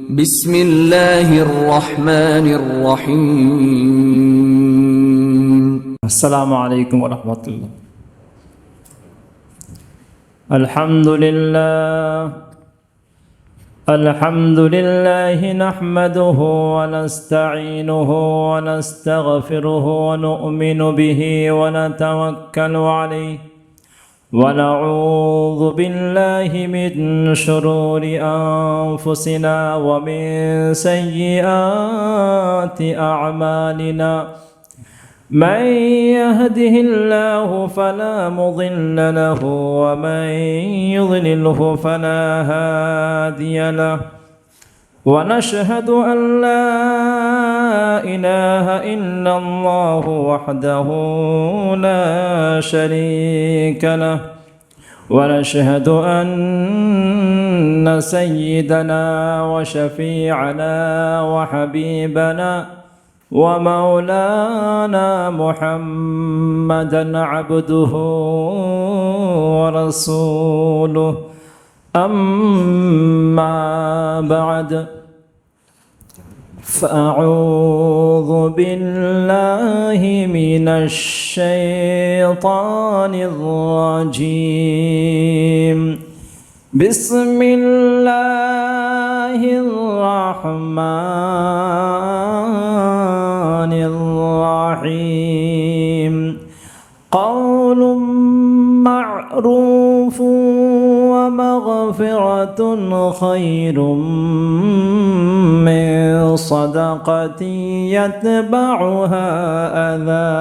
بسم الله الرحمن الرحيم السلام عليكم ورحمة الله. الحمد لله نحمده ونستعينه ونستغفره ونؤمن به ونتوكل عليه ونعوذ بالله من شرور أنفسنا ومن سيئات أعمالنا. من يهده الله فلا مضل له ومن يضلله فلا هادي له، ونشهد أن لا إله إلا الله وحده لا شريك له، ونشهد أن سيدنا وشفيعنا وحبيبنا ومولانا محمدا عبده ورسوله. أما بعد، فأعوذ بالله من الشيطان الرجيم. بسم الله الرحمن الرحيم. قول معروف ومغفرة خير من صدقة يتبعها أذى،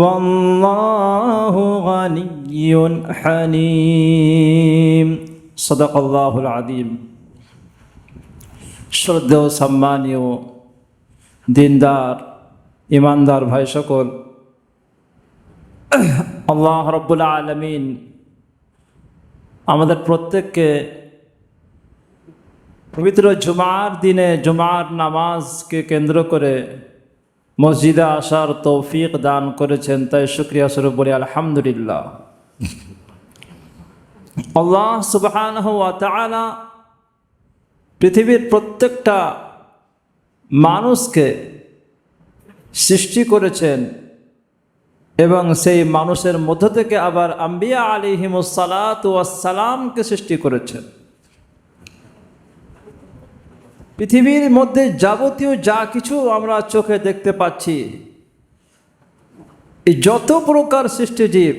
والله غني حليم. صدق الله العظيم. শ্রদ্ধেয় সম্মানীয় দিনদার ইমানদার ভাই সকল, আল্লাহ রাব্বুল আলামিন আমাদের প্রত্যেককে পবিত্র জুমার দিনে জুমার নামাজকে কেন্দ্র করে মসজিদে আসার তৌফিক দান করেছেন, তাই শুকরিয়া স্বরূপ বলি আলহামদুলিল্লাহ। আল্লাহ সুবহানাহু ওয়া তাআলা পৃথিবীর প্রত্যেকটা মানুষকে সৃষ্টি করেছেন এবং সেই মানুষের মধ্য থেকে আবার আম্বিয়া আলাইহিমুস সালাতু ওয়াস সালামকে সৃষ্টি করেছেন। পৃথিবীর মধ্যে যাবতীয় যা কিছু আমরা চোখে দেখতে পাচ্ছি, এই যত প্রকার সৃষ্টিজীব,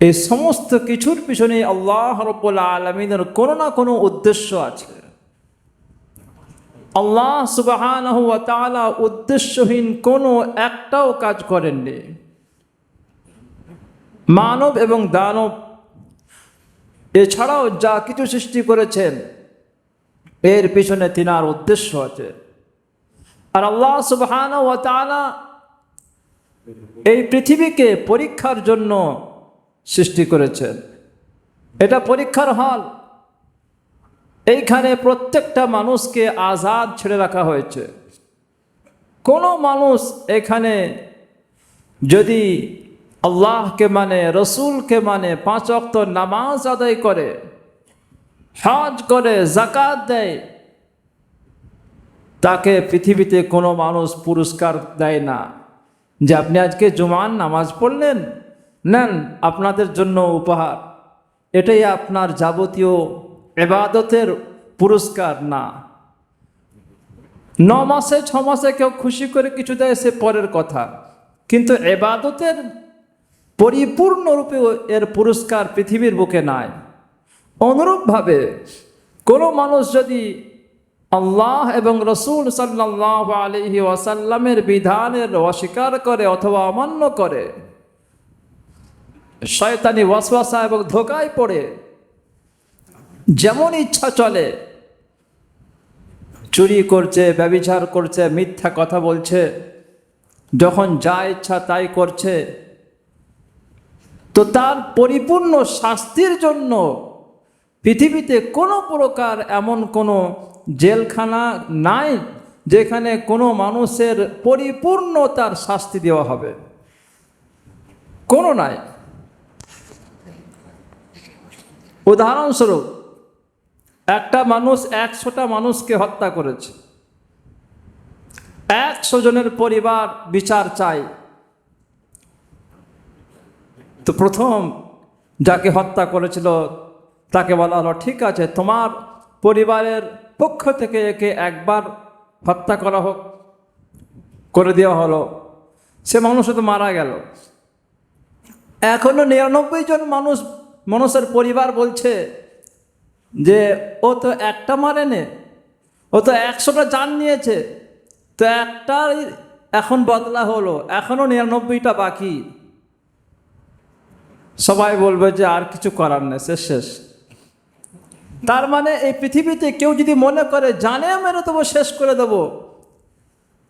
এই সমস্ত কিছুর পিছনে আল্লাহ রাব্বুল আলামিনের কোনো না কোনো উদ্দেশ্য আছে। আল্লাহ সুবহানাহু ওয়া তাআলা উদ্দেশ্যহীন কোনো একটাও কাজ করেননি। মানব এবং দানব এছাড়াও যা কিছু সৃষ্টি করেছেন, এর পিছনে তিনার উদ্দেশ্য আছে। আর আল্লাহ সুবহানাহু ওয়া তাআলা এই পৃথিবীকে পরীক্ষার জন্য সৃষ্টি করেছেন। এটা পরীক্ষার হল। এইখানে প্রত্যেকটা মানুষকে আজাদ ছেড়ে রাখা হয়েছে। কোনো মানুষ এখানে যদি আল্লাহকে মানে, রসুলকে মানে, 5 ওয়াক্ত নামাজ আদায় করে, হজ করে, যাকাত দেয়, তাকে পৃথিবীতে কোনো মানুষ পুরস্কার দেয় না যে আপনি আজকে জুমার নামাজ পড়লেন, নেন আপনাদের জন্য উপহার, এটাই আপনার যাবতীয় ইবাদতের পুরস্কার। না, 9 মাসে 6 মাসে কেউ খুশি করে কিছু দেয়, সে পরের কথা, কিন্তু ইবাদতের পরিপূর্ণরূপে এর পুরস্কার পৃথিবীর বুকে নাই। অনুরূপভাবে কোনো মানুষ যদি আল্লাহ এবং রসুল সাল্লাল্লাহু আলাইহি ওয়াসাল্লামের বিধানের অস্বীকার করে অথবা অমান্য করে, শয়তানি ওয়াসওয়াসা এবং ধোঁকায় পড়ে যেমন ইচ্ছা চলে, চুরি করছে, ব্যভিচার করছে, মিথ্যা কথা বলছে, যখন যা ইচ্ছা তাই করছে, তো তার পরিপূর্ণ শাস্তির জন্য পৃথিবীতে কোনো প্রকার এমন কোনো জেলখানা নাই যেখানে কোনো মানুষের পরিপূর্ণ তার শাস্তি দেওয়া হবে, কোনো নাই। উদাহরণস্বরূপ একটা মানুষ 100টা মানুষকে হত্যা করেছে, 100 জনের পরিবার বিচার চায়। তো প্রথম যাকে হত্যা করেছিল তাকে বলা হলো, ঠিক আছে, তোমার পরিবারের পক্ষ থেকে একে একবার হত্যা করা হোক, করে দেওয়া হলো। সে মানুষ তো মারা গেল। এখনো 99 জন মানুষের পরিবার বলছে যে ও তো একটা মারেনি, ও তো 100টা জান নিয়েছে, তো একটাই এখন বদলা হলো, এখনো 99টা বাকি। সবাই বলবে যে আর কিছু করার নেই, শেষ। তার মানে এই পৃথিবীতে কেউ যদি মনে করে জানে মেরে দেবো, শেষ করে দেবো,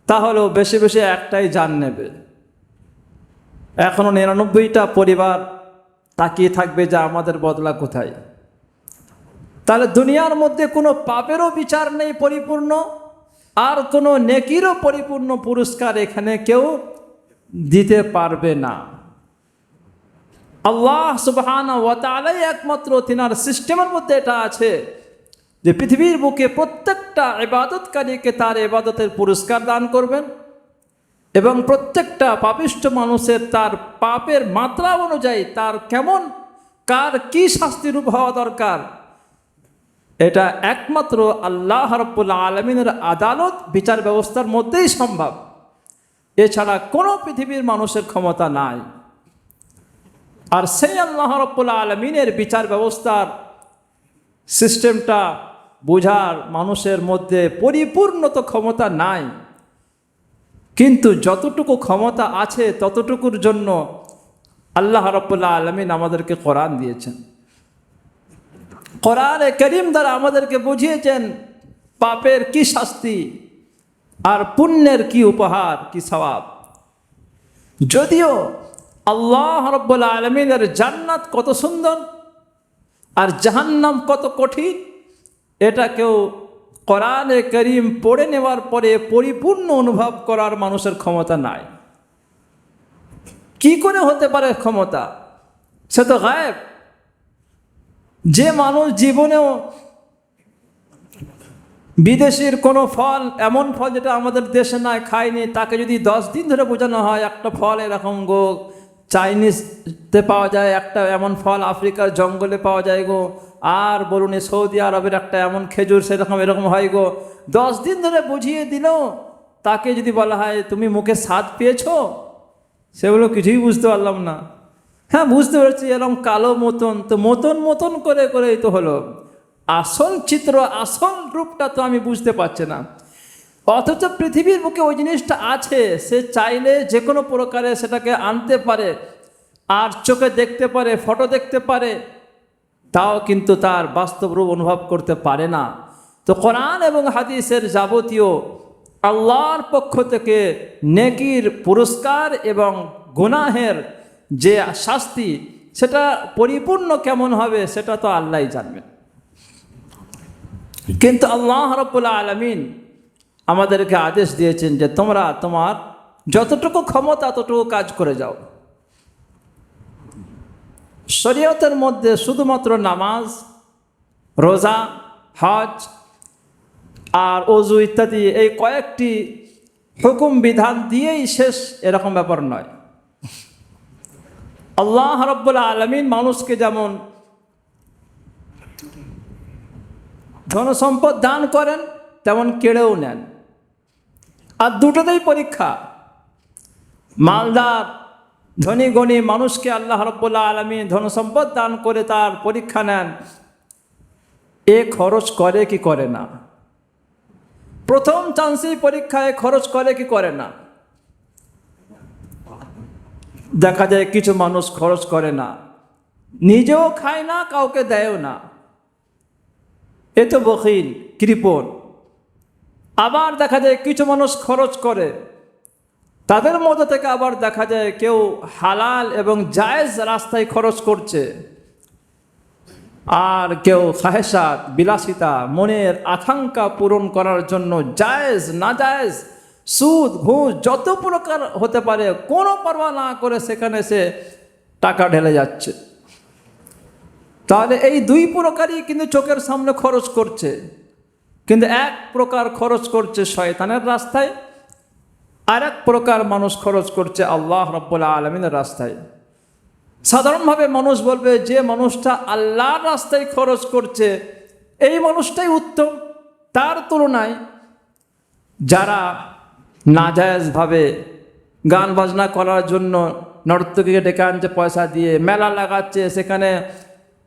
তাহলেও বেশি বেশি একটাই জান নেবে। এখনো 99টা পরিবার তাকিয়ে থাকবে যে আমাদের বদলা কোথায়। তাহলে দুনিয়ার মধ্যে কোনো পাপেরও বিচার নেই পরিপূর্ণ, আর কোনো নেকিরও পরিপূর্ণ পুরস্কার এখানে কেউ দিতে পারবে না। আল্লাহ সুবহানাহু ওয়া তাআলাই একমাত্র তিনার সিস্টেমের মধ্যে এটা আছে যে পৃথিবীর বুকে প্রত্যেকটা ইবাদতকারীকে তার ইবাদতের পুরস্কার দান করবেন, এবং প্রত্যেকটা পাপিষ্ঠ মানুষের তার পাপের মাত্রা অনুযায়ী তার কেমন কার কি শাস্তিরূপ হওয়া দরকার, এটা একমাত্র আল্লাহ রাব্বুল আলামিনের আদালত বিচার ব্যবস্থার মধ্যেই সম্ভব। এছাড়া কোনো পৃথিবীর মানুষের ক্ষমতা নাই। আর সেই আল্লাহ রাব্বুল আলামিনের বিচার ব্যবস্থার সিস্টেমটা বোঝার মানুষের মধ্যে পরিপূর্ণ তো ক্ষমতা নাই, কিন্তু যতটুকু ক্ষমতা আছে ততটুকুর জন্য আল্লাহ রাব্বুল আলামিন আমাদেরকে কোরআন দিয়েছেন। কোরআনে কারীম দ্বারা আমাদেরকে বুঝিয়েছেন পাপের কি শাস্তি আর পুণ্যের কি উপহার, কি সওয়াব। যদিও আল্লাহ রাব্বুল আলামিনের জান্নাত কত সুন্দর আর জাহান্নাম কত কঠিন, এটা কেউ কোরআনে কারীম পড়ে নেওয়ার পরে পরিপূর্ণ অনুভব করার মানুষের ক্ষমতা নাই। কি করে হতে পারে ক্ষমতা? সে তো গায়েব। যে মানুষ জীবনেও বিদেশের কোনো ফল, এমন ফল যেটা আমাদের দেশে নাই, খায়নি, তাকে যদি 10 দিন ধরে বোঝানো হয় একটা ফল এরকম গো চাইনিজতে পাওয়া যায়, একটা এমন ফল আফ্রিকার জঙ্গলে পাওয়া যায় গো, আর বলুন সৌদি আরবের একটা এমন খেজুর সেরকম এরকম হয় গো, 10 দিন ধরে বুঝিয়ে দিল, তাকে যদি বলা হয় তুমি মুখে স্বাদ পেয়েছো, সেগুলো কিছুই বুঝতে পারলাম না। হ্যাঁ বুঝতে পারছি এরকম কালো মতন, তো মতন করে করেই তো হলো, আসল চিত্র আসল রূপটা তো আমি বুঝতে পারছি না। অথচ পৃথিবীর বুকে ওই জিনিসটা আছে, সে চাইলে যে কোনো প্রকারে সেটাকে আনতে পারে, আর চোখে দেখতে পারে, ফটো দেখতে পারে, তাও কিন্তু তার বাস্তব রূপ অনুভব করতে পারে না। তো কোরআন এবং হাদিসের যাবতীয় আল্লাহর পক্ষ থেকে নেকির পুরস্কার এবং গুনাহের যে শাস্তি, সেটা পরিপূর্ণ কেমন হবে সেটা তো আল্লাহই জানবেন। কিন্তু আল্লাহ রাব্বুল আলামিন আমাদেরকে আদেশ দিয়েছেন যে তোমরা তোমার যতটুকু ক্ষমতা ততটুকু কাজ করে যাও। শরীয়তের মধ্যে শুধুমাত্র নামাজ, রোজা, হজ আর ওযু ইত্যাদি এই কয়েকটি হুকুম বিধান দিয়েই শেষ, এরকম ব্যাপার নয়। আল্লাহ রাব্বুল আলামিন মানুষকে যেমন ধনসম্পদ দান করেন তেমন কেড়েও নেন, আর দুটোতেই পরীক্ষা। মালদার ধনী গণী মানুষকে আল্লাহ রাব্বুল আলামিন ধনসম্পদ দান করে তার পরীক্ষা নেন, এ খরচ করে কি করে না। প্রথম চান্সেই পরীক্ষায় খরচ করে কি করে না। দেখা যায় কিছু মানুষ খরচ করে না, নিজেও খায় না, কাউকে দেয়ও না, এ তো বখিল, কৃপণ। আবার দেখা যায় কিছু মানুষ খরচ করে, তাদের মধ্যে থেকে আবার দেখা যায় কেউ হালাল এবং জায়েজ রাস্তায় খরচ করছে, আর কেউ খাহেসাত, বিলাসিতা, মনের আকাঙ্ক্ষা পূরণ করার জন্য জায়েজ না জায়েজ, সুদ ঘুষ যত প্রকার হতে পারে কোনো পরোয়া না করে সেখানে সে টাকা ঢেলে যাচ্ছে। তাহলে এই দুই প্রকারই কিন্তু চোখের সামনে খরচ করছে, কিন্তু এক প্রকার খরচ করছে শয়তানের রাস্তায়, আর এক প্রকার মানুষ খরচ করছে আল্লাহ রাব্বুল আলামিনের রাস্তায়। সাধারণভাবে মানুষ বলবে যে মানুষটা আল্লাহর রাস্তায় খরচ করছে এই মানুষটাই উত্তম, তার তুলনায় যারা নাজায়েজভাবে গান বাজনা করার জন্য নর্তকীকে ডেকে আনছে পয়সা দিয়ে, মেলা লাগাচ্ছে, সেখানে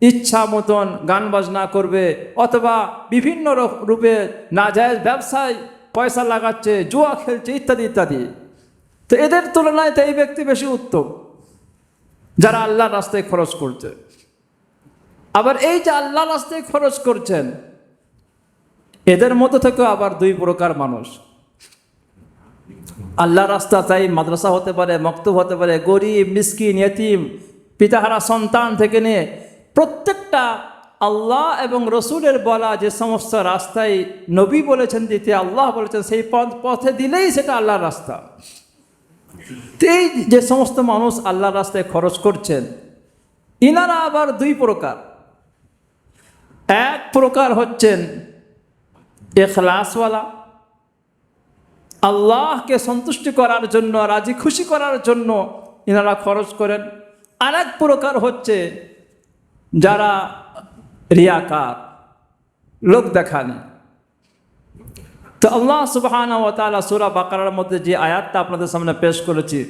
ইচ্ছা মতন গান বাজনা করবে, অথবা বিভিন্ন রূপে নাজায়েজ ব্যবসায় পয়সা লাগাচ্ছে, জুয়া খেলছে, ইত্যাদি ইত্যাদি, তো এদের তুলনায় তো এই ব্যক্তি বেশি উত্তম যারা আল্লাহর রাস্তায় খরচ করছে। আবার এই যে আল্লাহর রাস্তায় খরচ করছেন এদের মধ্যে থেকেও আবার দুই প্রকার মানুষ। আল্লাহর রাস্তা চাই মাদ্রাসা হতে পারে, মক্তব হতে পারে, গরিব মিসকিন ইয়েতিম পিতাহারা সন্তান থেকে নিয়ে প্রত্যেকটা আল্লাহ এবং রসুলের বলা যে সমস্ত রাস্তায় নবী বলেছেন দিতে, আল্লাহ বলেছেন সেই পথে দিলেই সেটা আল্লাহর রাস্তা। এই যে সমস্ত মানুষ আল্লাহর রাস্তায় খরচ করছেন ইনারা আবার দুই প্রকার। এক প্রকার হচ্ছেন ইখলাসওয়ালা, আল্লাহকে সন্তুষ্টি করার জন্য, রাজি খুশি করার জন্য ইনারা খরচ করেন। আর এক প্রকার হচ্ছে যারা রিয়াকার, লোক দেখানি। তো আল্লাহ সুবহানাহু ওয়া তাআলা সূরা বাকারার মধ্যে যে আয়াতটা আপনাদের সামনে পেশ করেছি,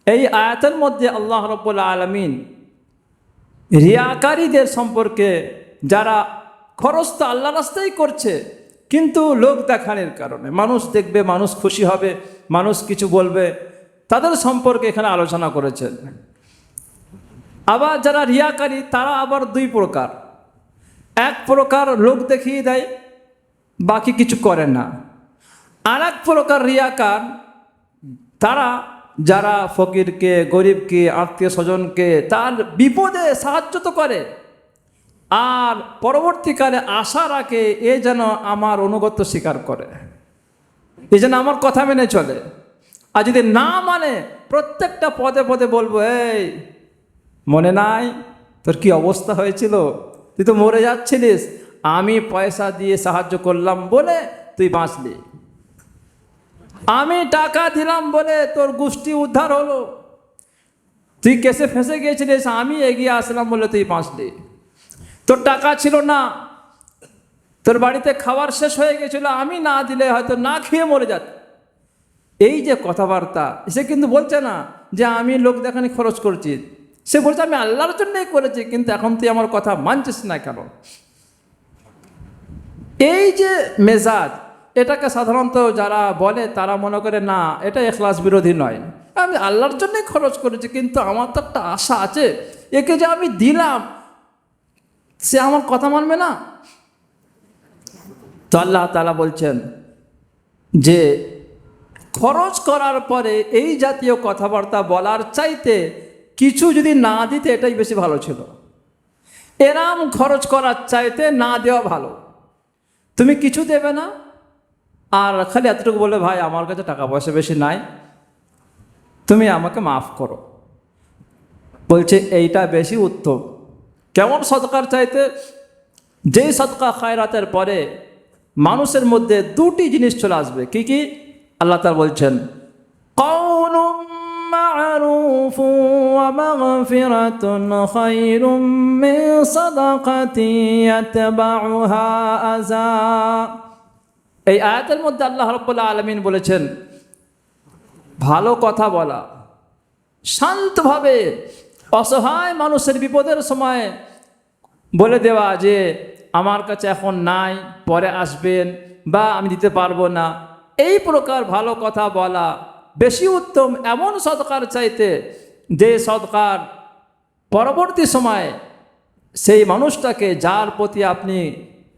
এই আয়াতের মধ্যে আল্লাহ রাব্বুল আলামিন রিয়াকারীদের সম্পর্কে, যারা খরচ তো আল্লাহ রাস্তায় করছে কিন্তু লোক দেখানোর কারণে, মানুষ দেখবে, মানুষ খুশি হবে, মানুষ কিছু বলবে, তাদের সম্পর্কে এখানে আলোচনা করেছেন। আবার যারা রিয়াকারী তারা আবার দুই প্রকার। এক প্রকার লোক দেখিয়ে দেয়, বাকি কিছু করে না। আর এক প্রকার রিয়াকার তারা যারা ফকিরকে, গরিবকে, আত্মীয় স্বজনকে তার বিপদে সাহায্য তো করে, আর পরবর্তীকালে আশা রাখে এ যেন আমার অনুগত্য স্বীকার করে, এ যেন আমার কথা মেনে চলে। আর যদি না মানে প্রত্যেকটা পদে পদে বলবো, এই মনে নাই তোর কি অবস্থা হয়েছিল, তুই তো মরে যাচ্ছিলিস, আমি পয়সা দিয়ে সাহায্য করলাম বলে তুই বাঁচলি, আমি টাকা দিলাম বলে তোর গোষ্ঠী উদ্ধার হলো, তুই কেসে ফেঁসে গিয়েছিলিস, আমি এগিয়ে আসলাম বলে তুই বাঁচলি, তোর টাকা ছিল না, তোর বাড়িতে খাবার শেষ হয়ে গেছিল, আমি না দিলে হয়তো না খেয়ে মরে যাত। এই যে কথাবার্তা, সে কিন্তু বলছে না যে আমি লোক দেখানি খরচ করছি, সে বলছে আমি আল্লাহর জন্যই করেছি, কিন্তু এখন তুই আমার কথা মানছিস না কেন। এই যে মেজাজ, এটাকে সাধারণত যারা বলে তারা মনে করে না এটা ইখলাস বিরোধী নয়, আমি আল্লাহর জন্যই খরচ করেছি, কিন্তু আমার তো একটা আশা আছে, একে যে আমি দিলাম সে আমার কথা মানবে না। তো আল্লাহ তাআলা বলছেন যে খরচ করার পরে এই জাতীয় কথাবার্তা বলার চাইতে কিছু যদি না দিতে এটাই বেশি ভালো ছিল। এরাম খরচ করার চাইতে না দেওয়া ভালো। তুমি কিছু দেবে না আর খালি এতটুকু বলে, ভাই আমার কাছে টাকা পয়সা বেশি নাই, তুমি আমাকে মাফ করো, বলছে এইটা বেশি উত্তম। কেমন সদকার চাইতে? যেই সদকা খায়রাতের পরে মানুষের মধ্যে দুটি জিনিস চলে আসবে। কি কি? আল্লাহ তাআলা বলছেন, কাউলুম মা'রুফুন ওয়া মাগফিরাতুন খায়রুম মিন সাদাকাতিন ইয়াতবাউহা আযা। এই আয়াতের মধ্যে আল্লাহ রাব্বুল আলামিন বলেছেন, ভালো কথা বলা, শান্তভাবে অসহায় মানুষের বিপদের সময় বলে দেওয়া যে আমার কাছে এখন নাই, পরে আসবেন, বা আমি দিতে পারবো না, এই প্রকার ভালো কথা বলা বেশি উত্তম এমন সদকার চাইতে যে সদকার পরবর্তী সময়ে সেই মানুষটাকে, যার প্রতি আপনি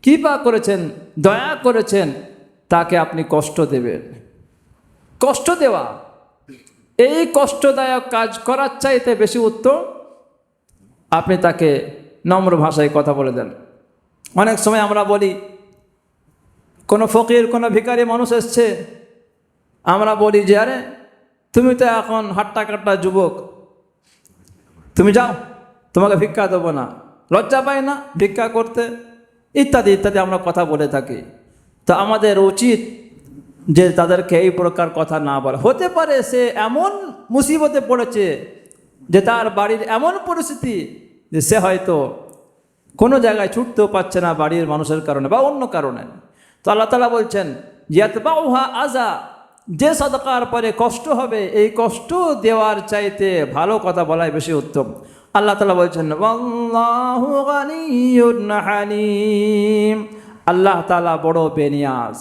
কৃপা করেছেন, দয়া করেছেন, তাকে আপনি কষ্ট দেবেন। কষ্ট দেওয়া, এই কষ্টদায়ক কাজ করার চাইতে বেশি উত্তম আপনি তাকে নম্র ভাষায় কথা বলে দেন। অনেক সময় আমরা বলি, কোনো ফকির, কোনো ভিখারি মানুষ এসছে, আমরা বলি যে আরে তুমি তো এখন হাট্টা কাট্টা যুবক, তুমি যাও, তোমাকে ভিক্ষা দেবো না, লজ্জা পায় না ভিক্ষা করতে, ইত্যাদি ইত্যাদি আমরা কথা বলে থাকি। তো আমাদের উচিত যে তাদেরকে এই প্রকার কথা না বলা। হতে পারে সে এমন মুসিবতে পড়েছে যে তার বাড়ির এমন পরিস্থিতি যে সে হয়তো কোনো জায়গায় ছুটতেও পারছে না বাড়ির মানুষের কারণে বা অন্য কারণে। তো আল্লাহ তাআলা বলছেন ইয়াতবাউহা আযা, যে সাদকার পরে কষ্ট হবে এই কষ্ট দেওয়ার চাইতে ভালো কথা বলাই বেশি উত্তম। আল্লাহ তাআলা বলছেন ওয়াল্লাহু গানিয়্যুন হালিম, আল্লাহ তাআলা বড় বেনিয়াজ।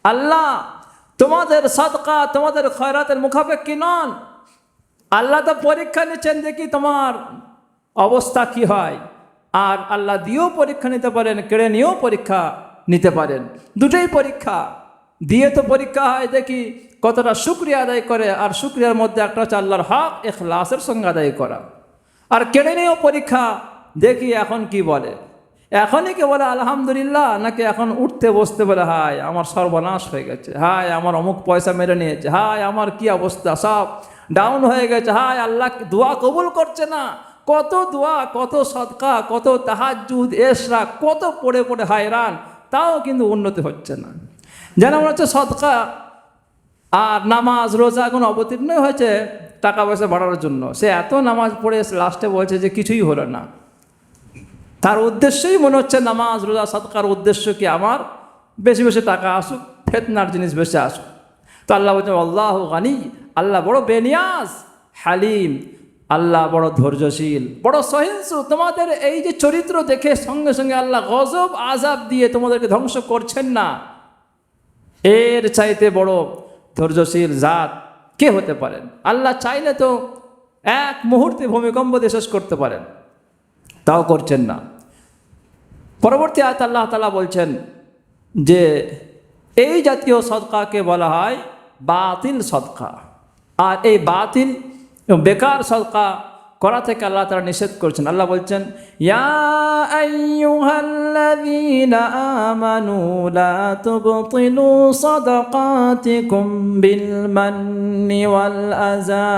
আল্লাহ তোমাদের সাদকা তোমাদের খয়রাতের মুখাপেক্ষী নন। আল্লাহ তো পরীক্ষা নিচ্ছেন দেখি তোমার অবস্থা কি হয়। আর আল্লাহ দিয়েও পরীক্ষা নিতে পারেন, কেড়ে নিয়েও পরীক্ষা নিতে পারেন, দুটোই পরীক্ষা। দিয়ে তো পরীক্ষা হয় দেখি কতটা শুকরিয়া আদায় করে, আর শুকরিয়ার মধ্যে একটা হচ্ছে আল্লাহর হক ইখলাসের সঙ্গে আদায় করা। আর কেড়ে নিয়েও পরীক্ষা দেখি এখন কি বলে, এখনই কে বলে আলহামদুলিল্লাহ, নাকি এখন উঠতে বসতে বলে হায় আমার সর্বনাশ হয়ে গেছে, হায় আমার অমুক পয়সা মেরে নিয়েছে, হায় আমার কি অবস্থা, সব ডাউন হয়ে গেছে, হায় আল্লাহ দোয়া কবুল করছে না। কত দোয়া, কত সদকা, কত তাহাজ্জুদ ইশরাক, কত পড়ে পড়ে হায়রান, তাও কিন্তু উন্নতি হচ্ছে না। যেন মনে হচ্ছে সদকা আর নামাজ রোজা এখন অবতীর্ণ হয়েছে টাকা পয়সা বাড়ানোর জন্য। সে এত নামাজ পড়ে লাস্টে বলছে যে কিছুই হলো না। তার উদ্দেশ্যই মনে হচ্ছে নামাজ রোজা সদকার উদ্দেশ্য কি আমার বেশি বেশি টাকা আসুক, ফেতনার জিনিস বেশি আসুক। তো আল্লাহ বলছেন আল্লাহু গানি, আল্লাহ বড় বেনিয়াজ, হালিম, আল্লাহ বড় ধৈর্যশীল, বড় সহিংসু। তোমাদের এই যে চরিত্র দেখে সঙ্গে সঙ্গে আল্লাহ গজব আযাব দিয়ে তোমাদেরকে ধ্বংস করছেন না, এর চাইতে বড় ধৈর্যশীল জাত কে হতে পারেন? আল্লাহ চাইলে তো এক মুহূর্তে ভূমিকম্প দিয়ে শেষ করতে পারেন, তাও করছেন না। পরবর্তী আয়াত আল্লাহ তাআলা বলছেন যে এই জাতীয় সদকাকে বলা হয় বাতিল সদকা। আর এই বাতিল বেকার সদকা করা থেকে আল্লাহ তাআলা নিষেধ করছেন। আল্লাহ বলছেন ইয়া আইয়ুহাল্লাযীনা আমানু লা তুবতিলু সাদাকাতিকুম বিল মান্নি ওয়াল আযা।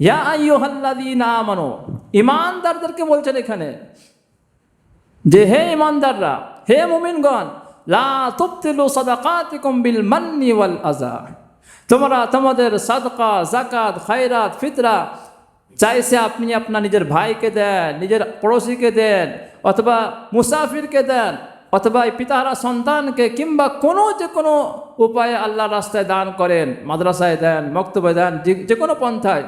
ইয়া আইয়ুহাল্লাযীনা আমানু, ঈমানদারদেরকে বলছেন এখানে যে হে ঈমানদাররা, হে মুমিনগণ, লা তুবতিলু সাদাকাতিকুম বিল মান্নি ওয়াল আযা, তোমরা তোমাদের সাদকা যাকাত খায়রাত ফিতরা চাইছে আপনি আপনার নিজের ভাইকে দেন, নিজের পড়োশিকে দেন, অথবা মুসাফিরকে দেন, অথবা পিতাহারা সন্তানকে, কিংবা কোনো যে কোনো উপায়ে আল্লাহর রাস্তায় দান করেন, মাদ্রাসায় দেন, মক্তবে দেন, যে কোনো পন্থায়।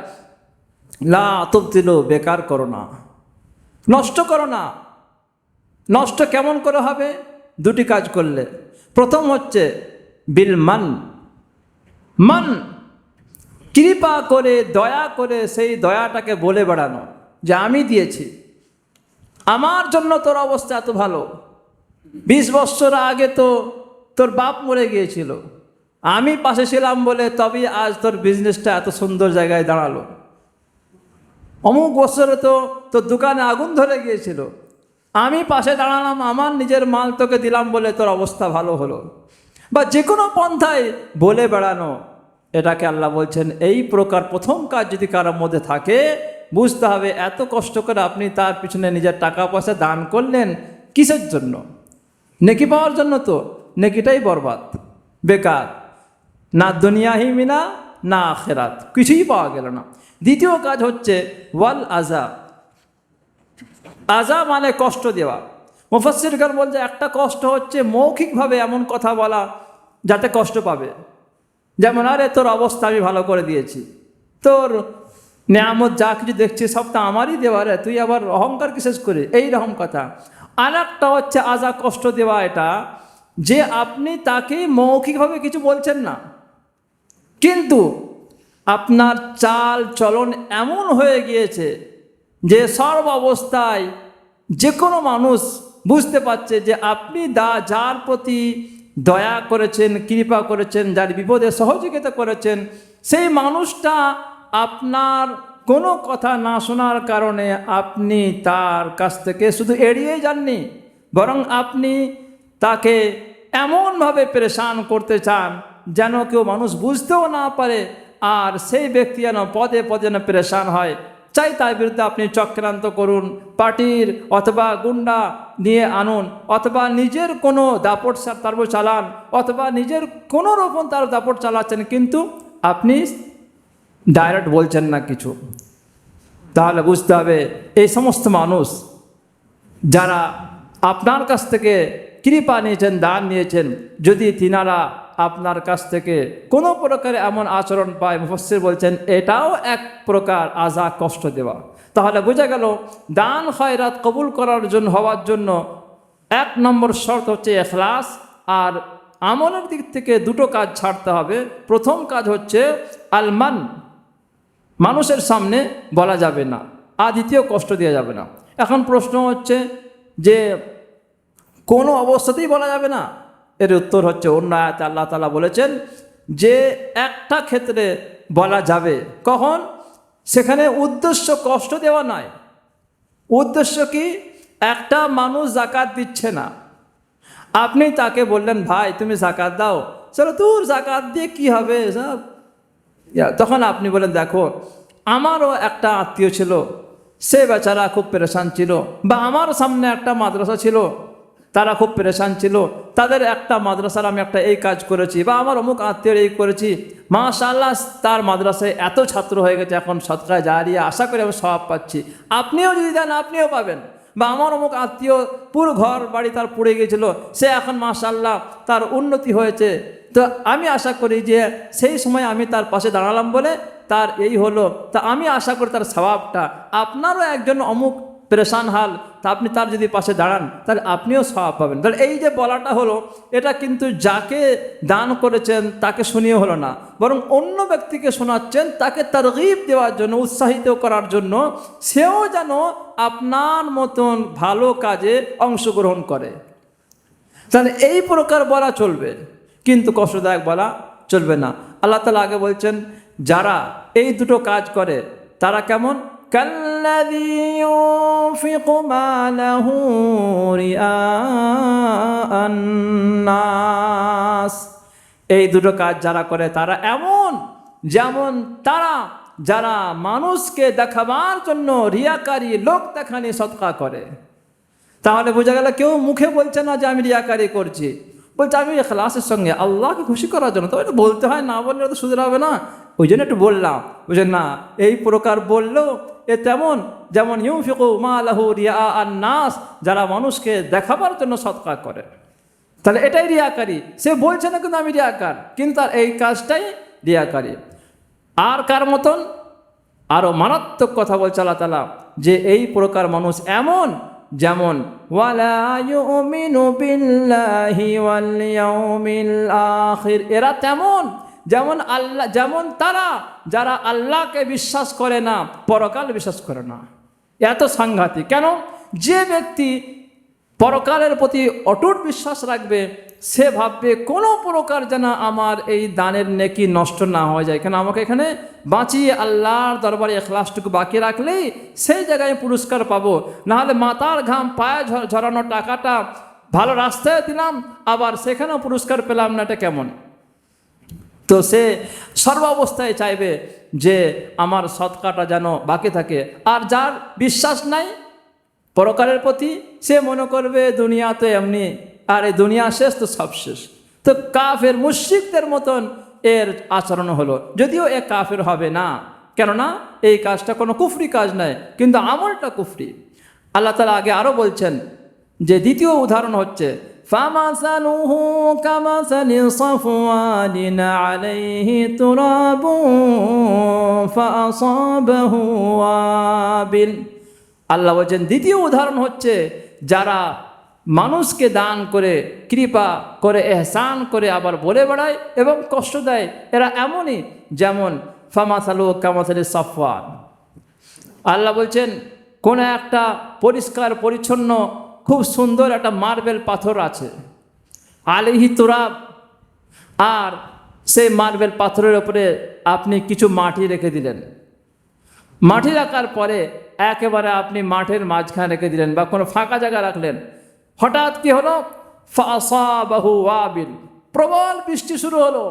লা তুবতিলু, বেকার করো না, নষ্ট করো না। নষ্ট কেমন করে হবে? দুটি কাজ করলে। প্রথম হচ্ছে বিল মান, মান কৃপা করে দয়া করে সেই দয়াটাকে বলে বেড়ানো যে আমি দিয়েছি, আমার জন্য তোর অবস্থা এত ভালো, 20 বছর আগে তো তোর বাপ মরে গিয়েছিল, আমি পাশে ছিলাম বলে তবেই আজ তোর বিজনেসটা এত সুন্দর জায়গায় দাঁড়ালো, অমুক বছরে তো তোর দোকানে আগুন ধরে গিয়েছিল, আমি পাশে দাঁড়ালাম, আমার নিজের মাল তোকে দিলাম বলে তোর অবস্থা ভালো হলো। বা যে কোনো পন্থায় বলে বেড়ানো, এটাকে আল্লাহ বলছেন এই প্রকার প্রথম কাজ যদি কারোর মধ্যে থাকে, বুঝতে হবে এত কষ্ট করে আপনি তার পিছনে নিজের টাকা পয়সা দান করলেন কিসের জন্য? নেকি পাওয়ার জন্য? তো নেকিটাই বরবাদ, বেকার, না দুনিয়াহি মিনা না আখিরাত, কিছুই পাওয়া গেল না। দ্বিতীয় কাজ হচ্ছে ওয়াল আযা। আযা মানে কষ্ট দেওয়া। মুফাসসিরগণ বলছে একটা কষ্ট হচ্ছে মৌখিকভাবে এমন কথা বলা যাতে কষ্ট পাবে, যেমন আরে তোর অবস্থা আমি ভালো করে দিয়েছি, তোর নেয়ামত যা কিছু দেখছি সব তো আমারই দেওয়া রে, তুই আবার অহংকার কি শেষ করে, এইরকম কথা। আর একটা হচ্ছে আযা, কষ্ট দেওয়া, এটা যে আপনি তাকে মৌখিকভাবে কিছু বলছেন না, কিন্তু আপনার চাল চলন এমন হয়ে গিয়েছে যে সর্ব অবস্থায় যে কোনো মানুষ বুঝতে পারছে যে আপনি যার প্রতি দয়া করেছেন, কৃপা করেছেন, যার বিপদে সহযোগিতা করেছেন, সেই মানুষটা আপনার কোনো কথা না শোনার কারণে আপনি তার কাছ থেকে শুধু এড়িয়ে যাননি, বরং আপনি তাকে এমনভাবে পেরেশান করতে চান যেন কেউ মানুষ বুঝতেও না পারে, আর সেই ব্যক্তি যেন পদে পদে যেন পেরেশান হয়, চাই তার বিরুদ্ধে আপনি চক্রান্ত করুন, পার্টির অথবা গুন্ডা নিয়ে আনুন, অথবা নিজের কোনো দাপট তারপর চালান, অথবা নিজের কোনো রকম তার দাপট চালাচ্ছেন, কিন্তু আপনি ডাইরেক্ট বলছেন না কিছু, তাহলে বুঝতে হবে এই সমস্ত মানুষ যারা আপনার কাছ থেকে কৃপা নিয়েছেন, দান নিয়েছেন, যদি তিনারা আপনার কাছ থেকে কোনো প্রকার এমন আচরণ পায়, মুফাসসির বলছেন এটাও এক প্রকার আযাব, কষ্ট দেওয়া। তাহলে বোঝা গেল দান খয়রাত কবুল করার জন্য হওয়ার জন্য 1 নম্বর শর্ত হচ্ছে ইখলাস। আর আমলের দিক থেকে দুটো কাজ ছাড়তে হবে। প্রথম কাজ হচ্ছে আলমান, মানুষের সামনে বলা যাবে না, আর দ্বিতীয় কষ্ট দেওয়া যাবে না। এখন প্রশ্ন হচ্ছে যে কোনো অবস্থাতেই বলা যাবে না, এর উত্তর হচ্ছে অন্য আয়াতে আল্লাহ তাআলা বলেছেন যে একটা ক্ষেত্রে বলা যাবে। কখন? সেখানে উদ্দেশ্য কষ্ট দেওয়া নয়। উদ্দেশ্য কি? একটা মানুষ যাকাত দিচ্ছে না, আপনি তাকে বললেন ভাই তুমি যাকাত দাও, চলো তোর যাকাত দিয়ে কি হবে সব, তখন আপনি বলেন দেখো আমারও একটা আত্মীয় ছিল, সে বেচারা খুব পেরেশান ছিল, বা আমার সামনে একটা মাদ্রাসা ছিল, তারা খুব পেরেশান ছিল, তাদের একটা মাদ্রাসার আমি একটা এই কাজ করেছি, বা আমার অমুক আত্মীয় এই করেছি, মাশাআল্লাহ তার মাদ্রাসায় এত ছাত্র হয়ে গেছে, এখন সদকা জারিয়া, আশা করি আমি সওয়াব পাচ্ছি, আপনিও যদি দেন আপনিও পাবেন। বা আমার অমুক আত্মীয় পুরো ঘর বাড়ি তার পড়ে গিয়েছিল, সে এখন মাশাআল্লাহ তার উন্নতি হয়েছে, তো আমি আশা করি যে সেই সময় আমি তার পাশে দাঁড়ালাম বলে তার এই হলো, তা আমি আশা করি তার সওয়াবটা আপনারও একজন অমুক পেরেশান হাল, তা আপনি তার যদি পাশে দাঁড়ান তাহলে আপনিও সওয়াব পাবেন। তাহলে এই যে বলাটা হলো, এটা কিন্তু যাকে দান করেছেন তাকে শুনিয়ে হলো না, বরং অন্য ব্যক্তিকে শোনাচ্ছেন, তাকে তারগীব দেওয়ার জন্য, উৎসাহিত করার জন্য, সেও যেন আপনার মতন ভালো কাজে অংশগ্রহণ করে। তাহলে এই প্রকার বলা চলবে, কিন্তু কষ্টদায়ক বলা চলবে না। আল্লাহ তাআলা আগে বলছেন যারা এই দুটো কাজ করে তারা কেমন? কাল্লাযী ইউনফিকু মালাহু রিআআন নাস। এই দুটো কাজ যারা করে তারা এমন যেমন তারা যারা মানুষকে দেখাবার জন্য রিয়াকারী, লোক দেখানি সদকা করে। তাহলে বোঝা গেল কেউ মুখে বলছে না যে আমি রিয়াকারি করছি, বলছে আমি ইখলাসের সঙ্গে আল্লাহকে খুশি করার জন্য। তো এটা বলতে হয়, না বললে তো সুবিধা হবে না, ওই জন্য একটু বললাম। বুঝলেন না? এই প্রকার বললেও এ তেমন যেমন ইউনফিকু মালাহু রিআআন নাস, যারা মানুষকে দেখাবার জন্য সদকা করে, তাহলে এটাই রিয়াকারি। সে বলছে না কিন্তু আমি রিয়াকার, কিন্তু তার এই কাজটাই রিয়াকারি। আর কার মতন? আরও মারাত্মক কথা বলছে আল্লাহ তাআলা যে এই প্রকার মানুষ এমন যেমন ওয়ালা ইউমিনু বিল্লাহি ওয়াল ইয়াউমিল আখির, এরা তেমন যেমন আল্লাহ, যেমন তারা যারা আল্লাহকে বিশ্বাস করে না, পরকাল বিশ্বাস করে না। এত সাংঘাতিক। কেন? যে ব্যক্তি পরকালের প্রতি অটুট বিশ্বাস রাখবে, সে ভাববে কোনো প্রকার যেন আমার এই দানের নেকি নষ্ট না হয়ে যায়, কেন আমাকে এখানে বাঁচিয়ে আল্লাহর দরবারে ইখলাসটুকু বাকি রাখলেই সেই জায়গায় পুরস্কার পাবো। নাহলে মাথার ঘাম পায়ে ঝরানো টাকাটা ভালো রাস্তায় দিলাম, আবার সেখানেও পুরস্কার পেলাম না, এটা কেমন? তো সে সর্বাবস্থায় চাইবে যে আমার সদকাটা যেন বাকি থাকে। আর যার বিশ্বাস নাই পরকালের প্রতি, সে মনে করবে দুনিয়া তো এমনি, আর এই দুনিয়া শেষ তো সব শেষ। তো কাফের মুশরিকদের মতন এর আচরণ হলো, যদিও এ কাফের হবে না, কেননা এই কাজটা কোনো কুফরি কাজ নয়, কিন্তু আমলটা কুফরি। আল্লাহ তাআলা আগে আরও বলছেন যে দ্বিতীয় উদাহরণ হচ্ছে ফামাসালুহু কামাসালি সাফওয়ানিন আলাইহি তুরাবুন ফাআসাবাহু ওয়াবিল। আল্লাহ বলছেন দ্বিতীয় উদাহরণ হচ্ছে যারা মানুষকে দান করে, কৃপা করে, এহসান করে আবার বলে বেড়ায় এবং কষ্ট দেয়, এরা এমনই যেমন ফামাসালু কামাসালি সাফওয়ান। আল্লাহ বলছেন কোন একটা পরিষ্কার পরিচ্ছন্ন খুব সুন্দর একটা মার্বেল পাথর আছে, আলাইহি তুরাব, আর সেই মার্বেল পাথরের উপরে আপনি কিছু মাটি রেখে দিলেন। মাটি রাখার পরে একেবারে আপনি মাঠের মাঝখানে রেখে দিলেন বা কোনো ফাঁকা জায়গা রাখলেন। হঠাৎ কি হলো? ফাসাবাহু ওয়াবিল, প্রবল বৃষ্টি শুরু হলো,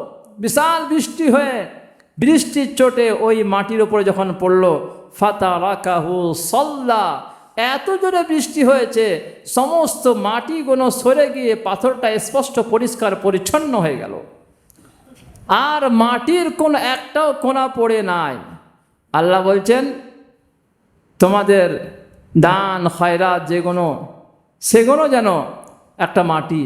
বিশাল বৃষ্টি হয়ে বৃষ্টির চোটে ওই মাটির উপরে যখন পড়লো, ফাতারাকাহু সাল্লা, এত জোরে বৃষ্টি হয়েছে সমস্ত মাটিগুলো সরে গিয়ে পাথরটা স্পষ্ট পরিষ্কার পরিচ্ছন্ন হয়ে গেল, আর মাটির কোন একটাও কোনা পড়ে নাই। আল্লাহ বলছেন তোমাদের দান খয়রাত যেগুলো সেগুলো যেন একটা মাটি,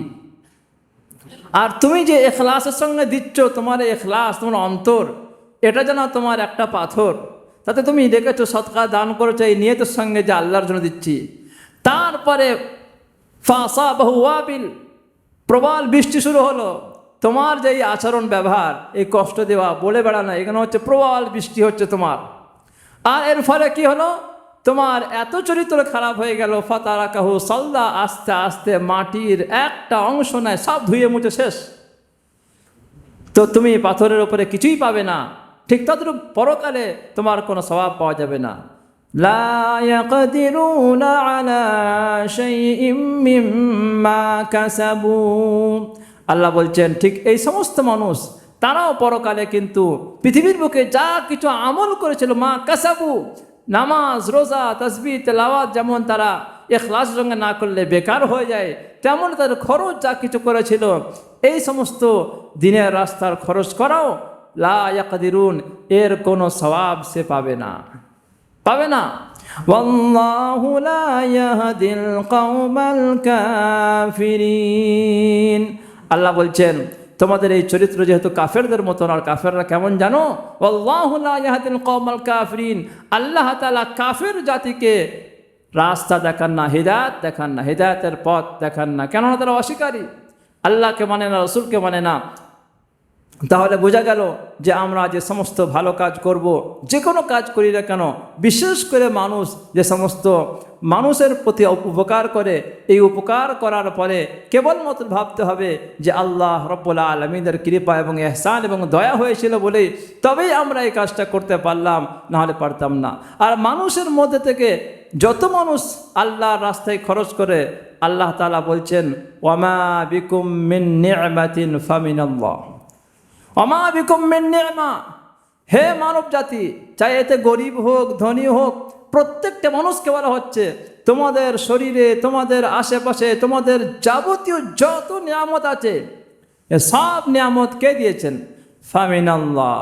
আর তুমি যে ইখলাসের সঙ্গে দিচ্ছ, তোমার ইখলাস, তোমার অন্তর, এটা যেন তোমার একটা পাথর। তাতে তুমি দেখেছো সদকা দান করেছো এই নিয়তের সঙ্গে যে আল্লাহর জন্য দিচ্ছি। তারপরে ফাসাবাহু ওয়াবিল, প্রবল বৃষ্টি শুরু হলো। তোমার যে এই আচরণ ব্যবহার, এই কষ্ট দেওয়া, বলে বেড়ানো, এখানে হচ্ছে প্রবল বৃষ্টি হচ্ছে তোমার। আর এর ফলে কি হলো, তোমার এত চরিত্র খারাপ হয়ে গেল। ফাতারাকাহু সাল্লা, আস্তে আস্তে মাটির একটা অংশ নেয় সব ধুয়ে মুছে শেষ। তো তুমি পাথরের উপরে কিছুই পাবে না, ঠিক তদ্রূপ পরকালে তোমার কোনো স্বভাব পাওয়া যাবে না। লা ইয়াকদিরুনা আলা শাইইম মিম্মা কাসাবু, আল্লাহ বলছেন ঠিক এই সমস্ত মানুষ তারাও পরকালে কিন্তু পৃথিবীর বুকে যা কিছু আমল করেছিল, মা কাসাবু, নামাজ রোজা তাসবিহ তেলাওয়াত, যেমন তারা ইখলাসের সঙ্গে না করলে বেকার হয়ে যায়, তেমন তাদের খরচ যা কিছু করেছিল এই সমস্ত দিনের রাস্তার খরচ করাও লা ইয়াকদিরুন, এর কোনো সওয়াব সে পাবে না, পাবে না। ওয়াল্লাহু লা ইয়াহদিল কওমাল কাফিরিন, আল্লাহ বলছেন তোমাদের এই চরিত্র যেহেতু কাফেরদের মতন, আর কাফেররা কেমন জানো, ওয়াল্লাহু লা ইয়াহদিল কওমাল কাফিরিন, আল্লাহ তাআলা কাফের জাতিকে রাস্তা দেখান না, হিদায়াত দেখান না, হিদায়াতের পথ দেখান না, কেননা তারা অস্বীকারী, আল্লাহকে মানে না, রসুলকে মানে না। তাহলে বোঝা গেল যে আমরা যে সমস্ত ভালো কাজ করব, যে কোনো কাজ করি না কেন, বিশেষ করে মানুষ যে সমস্ত মানুষের প্রতি উপকার করে, এই উপকার করার পরে কেবলমাত্র ভাবতে হবে যে আল্লাহ রব্বুল আলামিনের কৃপা এবং ইহসান এবং দয়া হয়েছিল বলেই তবেই আমরা এই কাজটা করতে পারলাম, নাহলে পারতাম না। আর মানুষের মধ্যে থেকে যত মানুষ আল্লাহর রাস্তায় খরচ করে, আল্লাহ তাআলা বলছেন ওয়ামা বিকুম মিন নি'মাতিন ফামিনাল্লাহ, ওমা বিকুম মিন নি'মা, হে মানব জাতি, চাই এতে গরিব হোক ধনী হোক, প্রত্যেকটা মানুষকে বলা হচ্ছে তোমাদের শরীরে, তোমাদের আশেপাশে, তোমাদের যাবতীয় যত নিয়ামত আছে এ সব নিয়ামত কে দিয়েছেন? ফামিনাল্লাহ,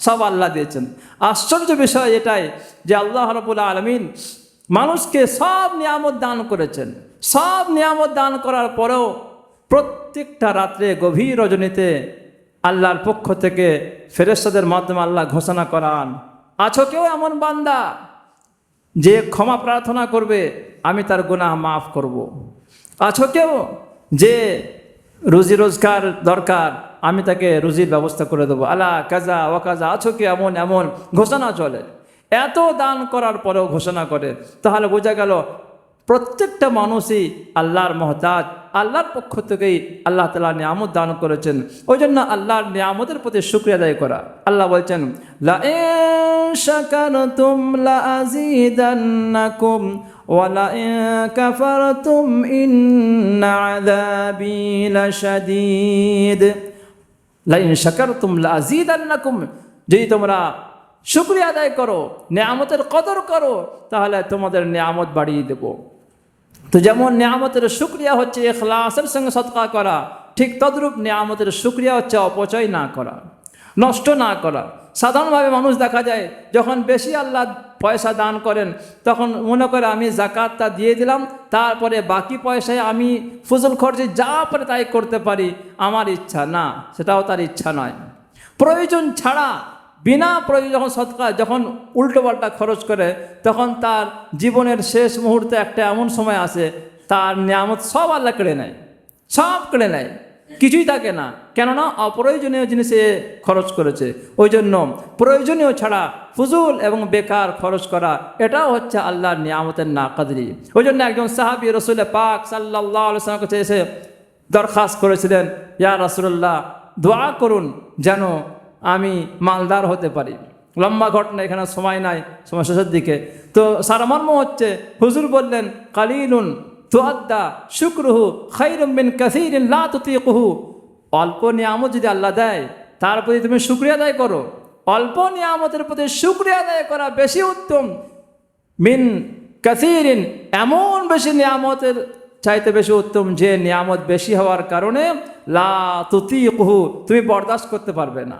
সব আল্লাহ দিয়েছেন। আশ্চর্য বিষয় এটাই যে আল্লাহ রাব্বুল আলামিন মানুষকে সব নিয়ামত দান করেছেন। সব নিয়ামত দান করার পরেও প্রত্যেকটা রাত্রে গভীর রজনীতে আল্লাহর পক্ষ থেকে ফেরেশতাদের মাধ্যমে আল্লাহ ঘোষণা করান, আছো কেউ এমন বান্দা যে ক্ষমা প্রার্থনা করবে, আমি তার গুনাহ মাফ করব। আছো কেউ যে রুজি রোজগার দরকার, আমি তাকে রুজির ব্যবস্থা করে দেবো, আলা কাজা ওয়া কাজা, আছো কি এমন এমন ঘোষণা চলে। এত দান করার পরেও ঘোষণা করে, তাহলে বোঝা গেল প্রত্যেকটা মানুষই আল্লাহর মহতাজ, আল্লাহর পক্ষ থেকেই আল্লাহ তাআলা নিয়ামত দান করেছেন। ওই জন্য আল্লাহর নিয়ামতের প্রতি শুকরিয়া আদায় করা। আল্লাহ বলছেন লা ইন শাকারতুম লা আযীদান্নাকুম ওয়া লা ইন কাফারতুম ইন্না আযাবী লাশাদীদ। লা ইন শাকারতুম লা আযীদান্নাকুম, যদি তোমরা শুকরিয়া আদায় করো, নিয়ামতের কদর করো, তাহলে তোমাদের নিয়ামত বাড়িয়ে দেব। তো যেমন নিয়ামতের শুকরিয়া হচ্ছে ইখলাসের সঙ্গে সদকা করা, ঠিক তদ্রূপ নিয়ামতের শুকরিয়া হচ্ছে অপচয় না করা, নষ্ট না করা। সাধারণভাবে মানুষ দেখা যায় যখন বেশি আল্লাহ পয়সা দান করেন, তখন মনে করে আমি জাকাতটা দিয়ে দিলাম, তারপরে বাকি পয়সায় আমি ফুজুল খরচে যা পারে তাই করতে পারি, আমার ইচ্ছা না, সেটাও তার ইচ্ছা নয়। প্রয়োজন ছাড়া বিনা প্রয়োজন যখন সদকা, যখন উল্টোপাল্টা খরচ করে, তখন তার জীবনের শেষ মুহূর্তে একটা এমন সময় আসে তার নিয়ামত সব আল্লাহ কেড়ে নেয়, সব কেড়ে নেয়, কিছুই থাকে না, কেননা অপ্রয়োজনীয় জিনিসে খরচ করেছে। ওই জন্য প্রয়োজনীয় ছাড়া ফুজুল এবং বেকার খরচ করা, এটাও হচ্ছে আল্লাহর নিয়ামতের নাকাদরি। ওই জন্য একজন সাহাবী রাসূল পাক সাল্লাল্লাহু আলাইহি ওয়াসাল্লামের কাছে এসে দরখাস্ত করেছিলেন, ইয়া রাসূলুল্লাহ, দোয়া করুন যেন আমি মালদার হতে পারি। লম্বা ঘটনা, এখানে সময় নাই, সময় শেষের দিকে। তো সারমর্ম হচ্ছে, হুজুর বললেন কালিলুন তুআদ্দা শুকরুহু খায়রুম মিন কাসীরিন লা তুতীকুহু। অল্প নিয়ামত যদি আল্লাহ দেয়, তার প্রতি তুমি শুকরিয়া আদায় করো। অল্প নিয়ামতের প্রতি শুকরিয়া আদায় করা বেশি উত্তম মিন কাসিরিন, এমন বেশি নিয়ামতের চাইতে বেশি উত্তম যে নিয়ামত বেশি হওয়ার কারণে লা তুতিকুহু, তুমি বরদাস্ত করতে পারবে না।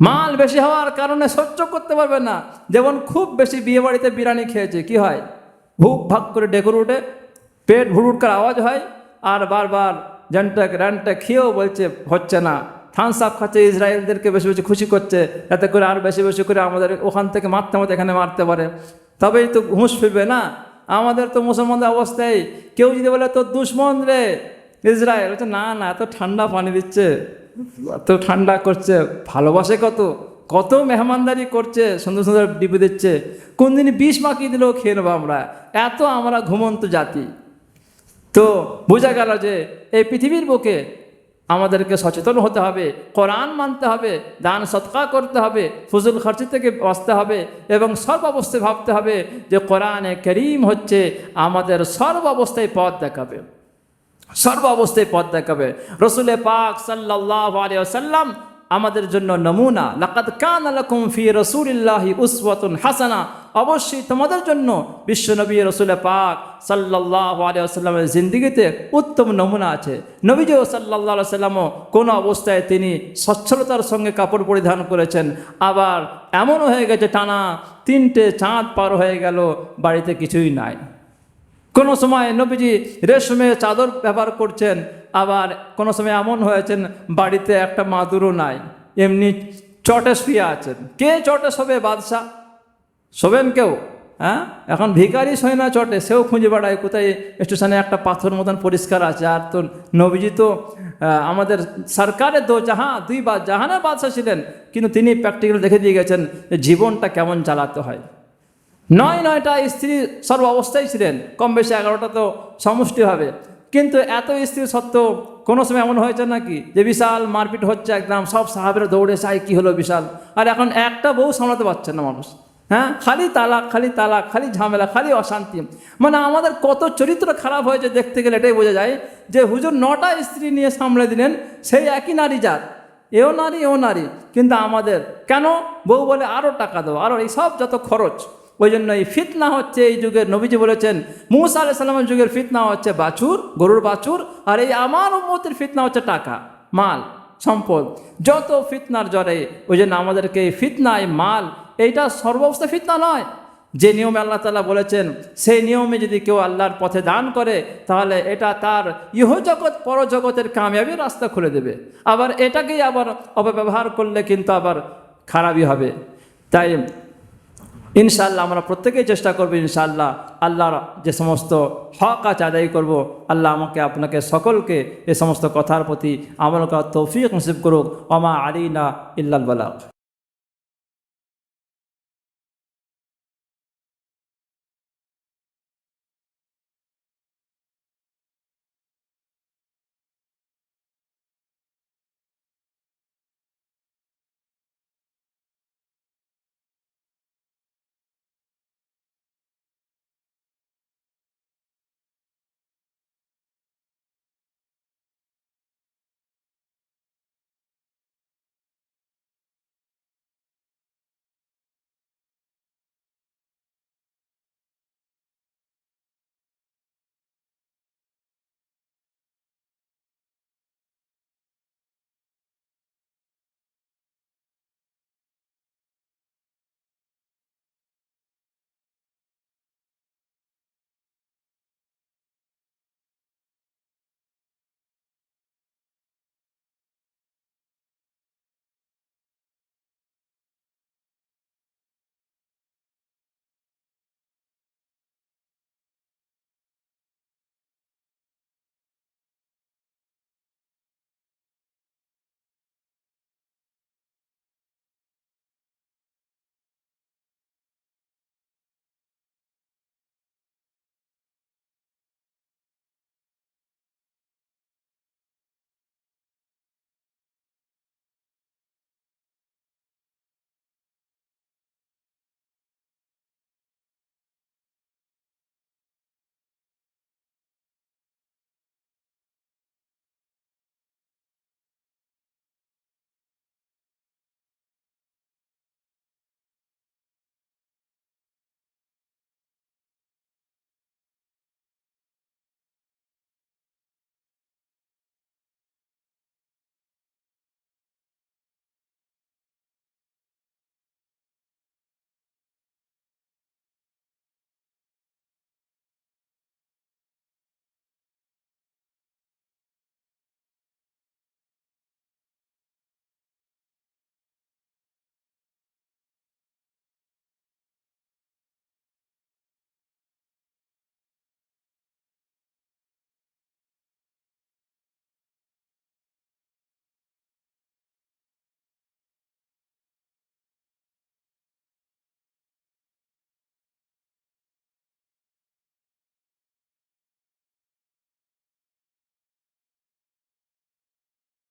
মাল বেশি হওয়ার কারণে সহ্য করতে পারবে না। যেমন খুব বেশি বিয়ে বাড়িতে বিরিয়ানি খেয়েছে, কি হয়, ভুক ভাগ করে ডেকুর উঠে, পেট ভুড়ুটকার আওয়াজ হয়, আর বারবার জ্যান্টাক র্যান্টাক খেয়েও বলছে হচ্ছে না। থামস আপ খাচ্ছে, ইসরায়েলদেরকে বেশি বেশি খুশি করছে, যাতে করে আর বেশি বেশি করে আমাদের ওখান থেকে মারতে মতো এখানে মারতে পারে, তবেই তো হুঁশ ফিরবে না। আমাদের তো মুসলমানদের অবস্থায় কেউ যদি বলে তোর দুশ্মন রে ইসরায়েল, বলছে না না, এত ঠান্ডা পানি দিচ্ছে, এত ঠান্ডা করছে, ভালোবাসে কত, কত মেহমানদারি করছে, সুন্দর সুন্দর ডিপে দিচ্ছে, কোন দিন বিষ মাখিয়ে দিলেও খেয়ে নেবো আমরা, এত আমরা ঘুমন্ত জাতি। তো বোঝা গেল যে এই পৃথিবীর বুকে আমাদেরকে সচেতন হতে হবে, কোরআন মানতে হবে, দান সৎকা করতে হবে, ফজল খরচি থেকে বাঁচতে হবে, এবং সর্বাবস্থায় ভাবতে হবে যে কোরআনে করিম হচ্ছে আমাদের সর্বাবস্থায় পথ দেখাবে, সর্বাবস্থায় পথ দেখাবে। রসুল পাক সাল্লাল্লাহু আলাইহি ওয়াসাল্লাম আমাদের জন্য নমুনা। লাকাদ কানা লাকুম ফি রাসূলিল্লাহি উসওয়াতুন হাসানা, অবশ্যই তোমাদের জন্য বিশ্বনবী রসুল পাক সাল্লাল্লাহু আলাইহি ওয়াসাল্লামের জিন্দেগিতে উত্তম নমুনা আছে। নবীজি সাল্লাল্লাহু আলাইহি ওয়াসাল্লামও কোনো অবস্থায় তিনি সচ্ছলতার সঙ্গে কাপড় পরিধান করেছেন, আবার এমনও হয়ে গেছে টানা 3টে চাঁদ পার হয়ে গেল, বাড়িতে কিছুই নাই। কোনো সময় নবীজি রেশমের চাদর ব্যবহার করছেন, আবার কোনো সময় এমন হয়েছেন বাড়িতে একটা মাদুরও নাই, এমনি চটে শুয়ে আছেন। কে চটে শোবে? বাদশাহ শোবেন কেউ? হ্যাঁ, এখন ভিখারি শোয় না চটে, সেও খুঁজে বেড়ায় কোথায় স্টেশনে একটা পাথর মতন পরিষ্কার আছে। আর তো নবীজি তো আমাদের সরকারের দুই জাহানের বাদশাহ ছিলেন, কিন্তু তিনি প্র্যাকটিক্যাল দেখে দিয়ে গেছেন যে জীবনটা কেমন চালাতে হয়। 9টা স্ত্রী সর্ব অবস্থায় ছিলেন, কম বেশি 11টা তো সমষ্টি হবে, কিন্তু এত স্ত্রী সত্ত্বেও কোনো সময় এমন হয়েছে নাকি যে বিশাল মারপিট হচ্ছে, একদম সব সাহাবেরা দৌড়ে চাই কী হলো বিশাল, আর এখন একটা বউ সামলাতে পারছেন না মানুষ। হ্যাঁ, খালি তালাক, খালি তালাক, খালি ঝামেলা, খালি অশান্তি। মানে আমাদের কত চরিত্র খারাপ হয়েছে দেখতে গেলে এটাই বোঝা যায় যে হুজুর 9টা স্ত্রী নিয়ে সামলে দিলেন, সেই একই নারী জাত, এও নারী এও নারী, কিন্তু আমাদের কেন? বউ বলে আরও টাকা দাও, আরও এই সব যত খরচ। ওই জন্য এই ফিতনা হচ্ছে এই যুগের। নবীজি বলেছেন মুসা আলাইহিস সালামের যুগের ফিতনা হচ্ছে বাছুর, গরুর বাছুর, আর এই আমার উম্মতের ফিতনা হচ্ছে টাকা, মাল, সম্পদ, যত ফিতনার জ্বরে। ওই জন্য আমাদেরকে এই ফিতনায় মাল, এইটা সর্বাবস্থা ফিতনা নয়। যে নিয়মে আল্লাহ তাআলা বলেছেন সেই নিয়মে যদি কেউ আল্লাহর পথে দান করে, তাহলে এটা তার ইহজগৎ পরজগতের কামিয়াবির রাস্তা খুলে দেবে। আবার এটাকেই আবার অপব্যবহার করলে কিন্তু আবার খারাপই হবে। তাই ইনশাআল্লাহ আমরা প্রত্যেকেই চেষ্টা করবো, ইনশাআল্লাহ আল্লাহর যে সমস্ত হক আছে আদায় করব। আল্লাহ আমাকে আপনাকে সকলকে এ সমস্ত কথার প্রতি আমল করার তৌফিক নসিব করুক। ওমা আলাইনা ইল্লাল বালাগ।